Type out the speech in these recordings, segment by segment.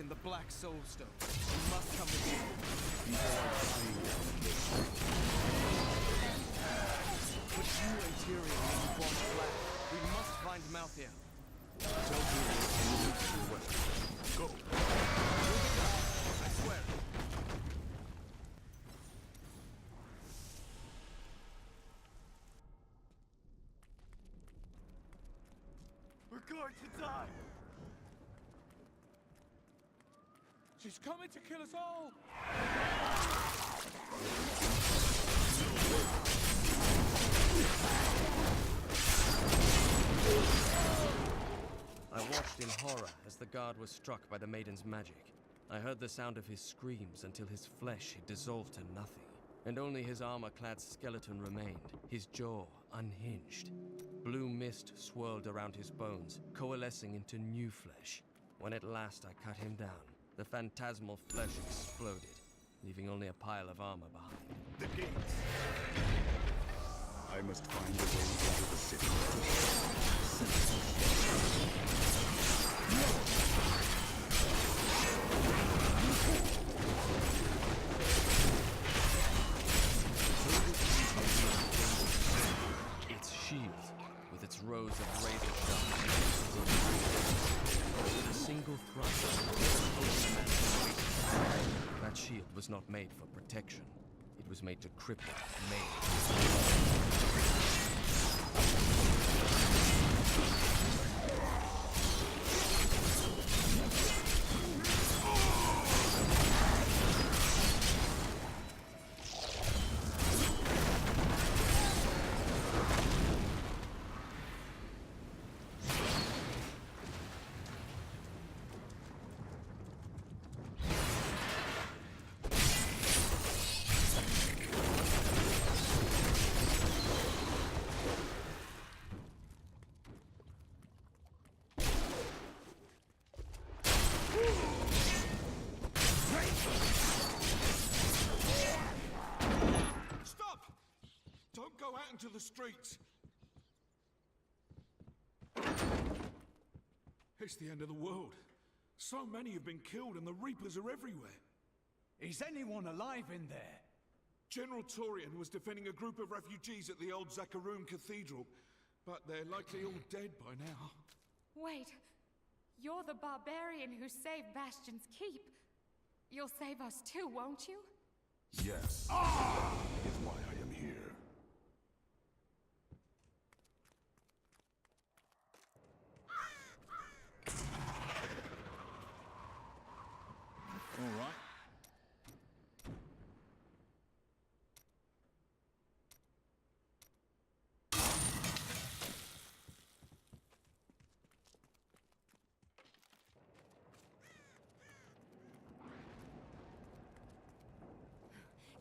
awaken the Black Soul Stone. You must come with me. Put you and Tyrion in the bomb flat. We must find Malthea. Tell Tyrion to move to your west. Go. I swear. We're going to die! She's coming to kill us all! I watched in horror as the guard was struck by the maiden's magic. I heard the sound of his screams until his flesh had dissolved to nothing, and only his armor-clad skeleton remained, his jaw unhinged. Blue mist swirled around his bones, coalescing into new flesh. When at last I cut him down, the phantasmal flesh exploded, leaving only a pile of armor behind. The gates! I must find a way into the city. Its shield, with its rows of razor sharp with a single thrust, that shield was not made for protection. It was made to cripple, maim. Go out into the streets. It's the end of the world. So many have been killed and the Reapers are everywhere. Is anyone alive in there? General Torian was defending a group of refugees at the old Zakharoon Cathedral, but they're likely all dead by now. Wait, you're the barbarian who saved Bastion's Keep. You'll save us too, won't you? Yes. Ah! Is why I am here. All right.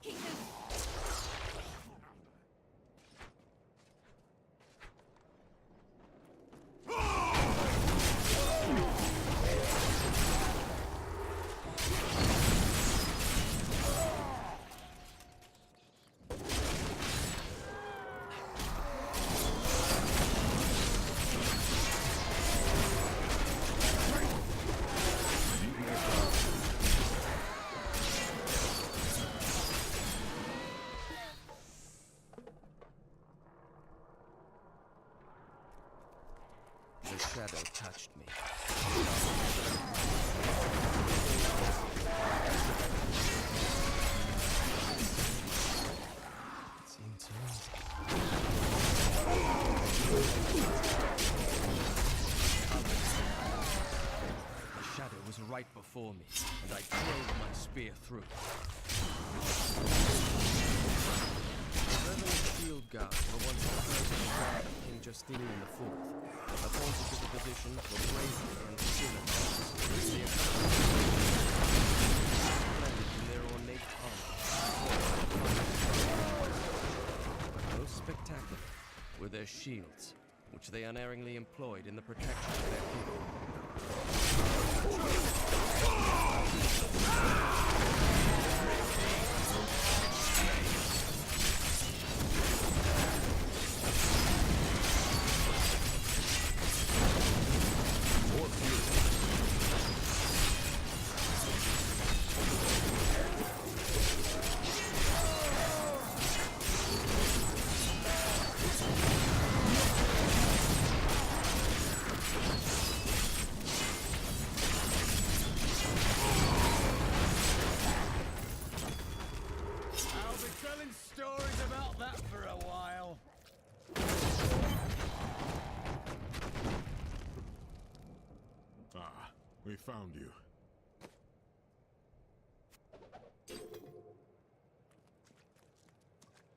Keep moving. The shadow touched me. It seemed so easy. The shadow was right before me, and I drove my spear through. The Revenant shield guards were once the first of the guard of King Justinian IV, appointed to the position for bravery and skill in arms. Splendid in their ornate armor. But most spectacular were their shields, which they unerringly employed in the protection of their people. found you.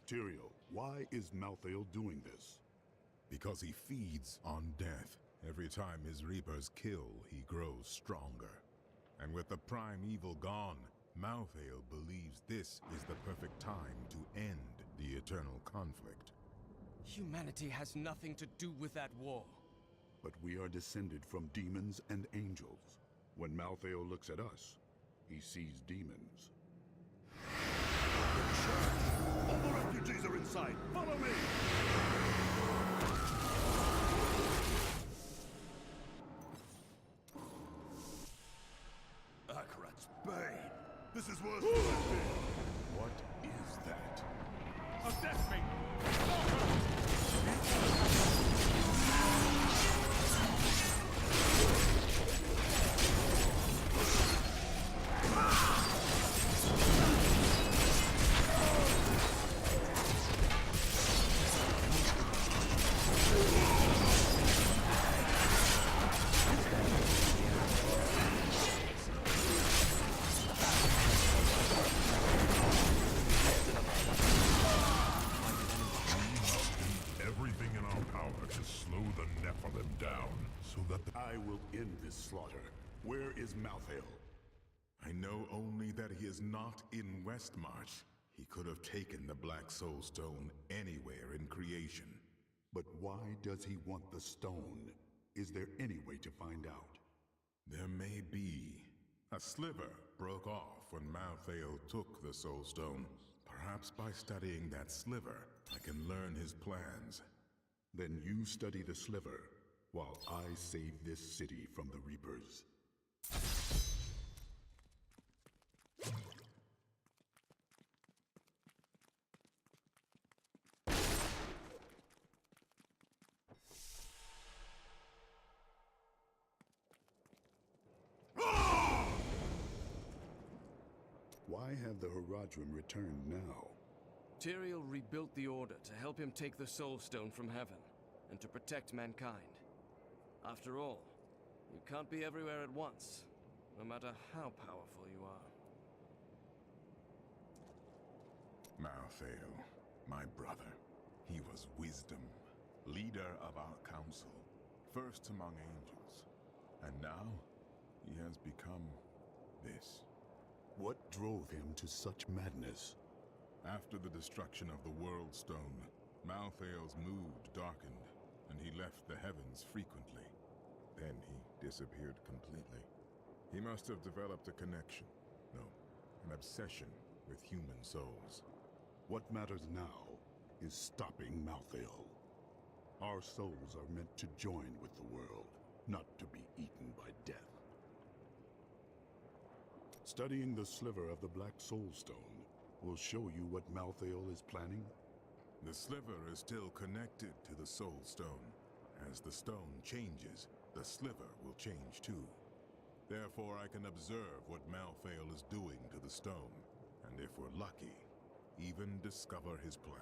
Tyrael, why is Malthael doing this? Because he feeds on death. Every time his reapers kill, he grows stronger. And with the prime evil gone, Malthael believes this is the perfect time to end the eternal conflict. Humanity has nothing to do with that war. But we are descended from demons and angels. When Malthael looks at us, he sees demons. All the refugees are inside! Follow me! Akarat's Bane! This is worse than I feared! What is that? A death mate! Everything in our power to slow the Nephilim down, so that I will end this slaughter. Where is Malthael? I know only that he is not in Westmarch. He could have taken the Black Soul Stone anywhere in creation. But why does he want the stone? Is there any way to find out? There may be. A sliver broke off when Malthael took the Soul Stone. Perhaps by studying that sliver, I can learn his plans. Then you study the sliver, while I save this city from the Reapers. Why have the Haradrim returned now? Tyrael rebuilt the Order to help him take the Soul Stone from heaven, and to protect mankind. After all, you can't be everywhere at once, no matter how powerful you are. Malthael, my brother. He was wisdom, leader of our council, first among angels. And now, he has become this. What drove him to such madness? After the destruction of the World Stone, Malthael's mood darkened, and he left the heavens frequently. Then he disappeared completely. He must have developed a connection, no, an obsession with human souls. What matters now is stopping Malthael. Our souls are meant to join with the world, not to be eaten by death. Studying the sliver of the Black Soul Stone will show you what Malthael is planning. The sliver is still connected to the Soul Stone. As the stone changes, the sliver will change too. Therefore, I can observe what Malthael is doing to the stone, and if we're lucky, even discover his plan.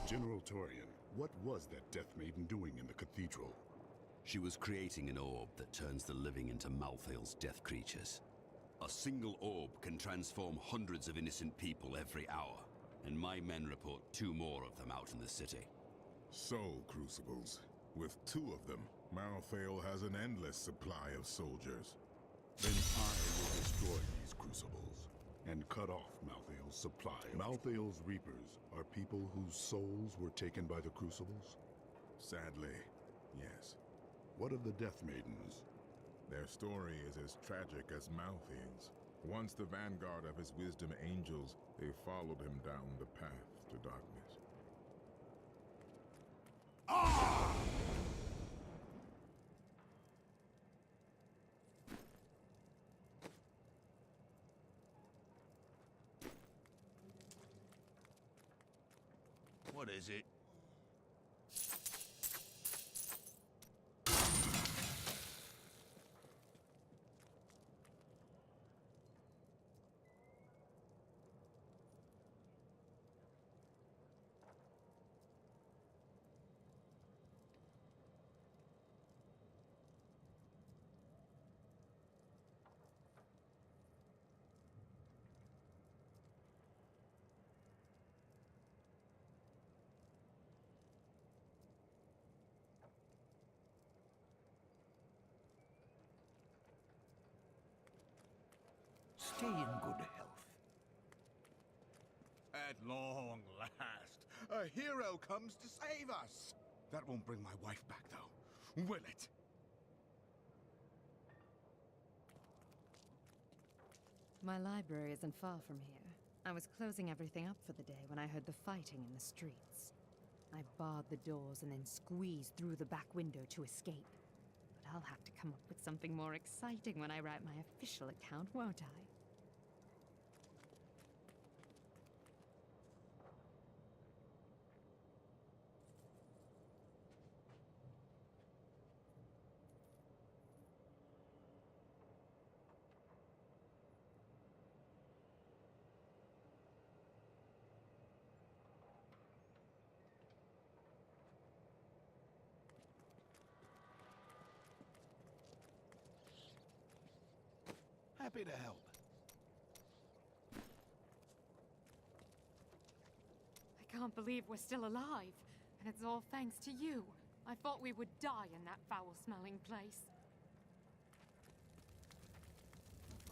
General Torian, what was that Death Maiden doing in the cathedral? She was creating an orb that turns the living into Malthael's death creatures. A single orb can transform hundreds of innocent people every hour, and my men report 2 more of them out in the city. Soul Crucibles. With 2 of them, Malthael has an endless supply of soldiers. Then I will destroy these crucibles and cut off Malthael's supply. Malthael's Reapers are people whose souls were taken by the crucibles? Sadly, yes. What of the Death Maidens? Their story is as tragic as Malthael's. Once the vanguard of his wisdom angels, they followed him down the path to darkness. Ah! What is it? stay in good health. At long last, a hero comes to save us. That won't bring my wife back, though, will it? My library isn't far from here. I was closing everything up for the day when I heard the fighting in the streets. I barred the doors and then squeezed through the back window to escape. But I'll have to come up with something more exciting when I write my official account, won't I? Happy to help. I can't believe we're still alive. And it's all thanks to you. I thought we would die in that foul-smelling place.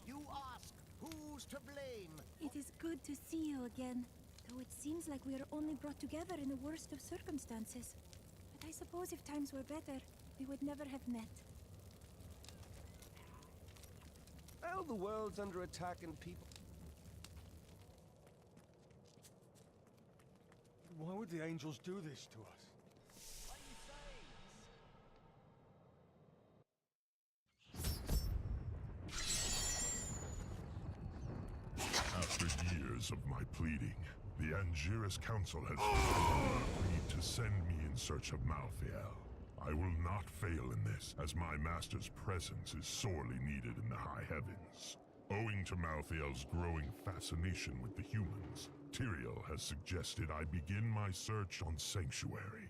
You ask, who's to blame? It is good to see you again, though it seems like we are only brought together in the worst of circumstances. But I suppose if times were better, we would never have met. Well, the world's under attack and people... Why would the angels do this to us? After years of my pleading, the Angiris Council has agreed to send me in search of Malthael. I will not fail in this, as my master's presence is sorely needed in the high heavens. Owing to Malthael's growing fascination with the humans, Tyrael has suggested I begin my search on Sanctuary.